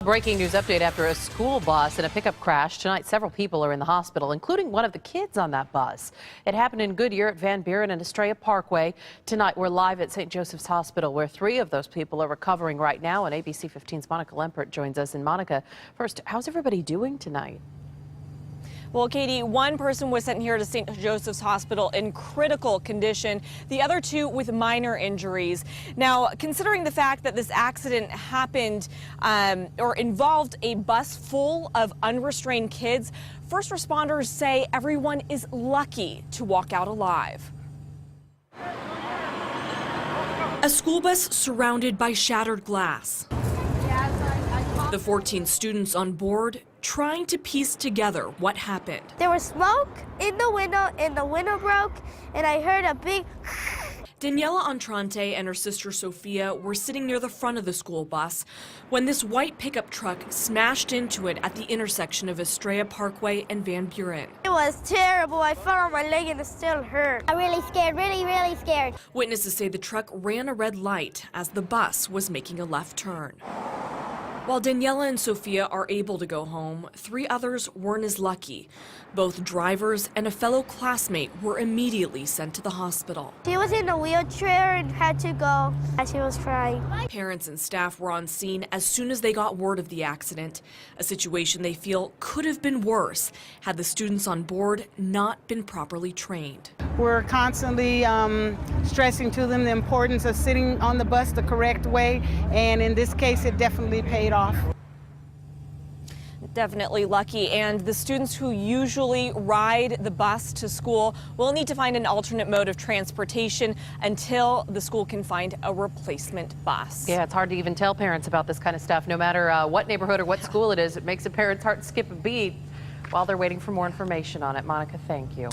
Breaking news update after a school bus and a pickup crash. Tonight, several people are in the hospital, including one of the kids on that bus. It happened in Goodyear at Van Buren and Estrella Parkway. Tonight, we're live at St. Joseph's Hospital, where 3 of those people are recovering right now. And ABC 15's Monica Lempert joins us. And Monica, first, how's everybody doing tonight? Well, Katie, one person was sent here to St. Joseph's Hospital in critical condition, the other 2 with minor injuries. Now, considering the fact that this accident happened or involved a bus full of unrestrained kids, first responders say everyone is lucky to walk out alive. A school bus surrounded by shattered glass. The 14 students on board trying to piece together what happened. There was smoke in the window, and the window broke, and I heard a big... Daniela Entrante and her sister Sophia were sitting near the front of the school bus when this white pickup truck smashed into it at the intersection of Estrella Parkway and Van Buren. It was terrible. I fell on my leg and it still hurt. I'm really scared, really scared. Witnesses say the truck ran a red light as the bus was making a left turn. While Daniela and Sophia are able to go home, 3 others weren't as lucky. Both drivers and a fellow classmate were immediately sent to the hospital. She was in a wheelchair and had to go, and she was crying. Parents and staff were on scene as soon as they got word of the accident, a situation they feel could have been worse had the students on board not been properly trained. We're constantly stressing to them the importance of sitting on the bus the correct way, and in this case, it definitely paid off. Definitely lucky, and the students who usually ride the bus to school will need to find an alternate mode of transportation until the school can find a replacement bus. Yeah, it's hard to even tell parents about this kind of stuff. No matter what neighborhood or what school it is, it makes a parent's heart skip a beat while they're waiting for more information on it. Monica, thank you.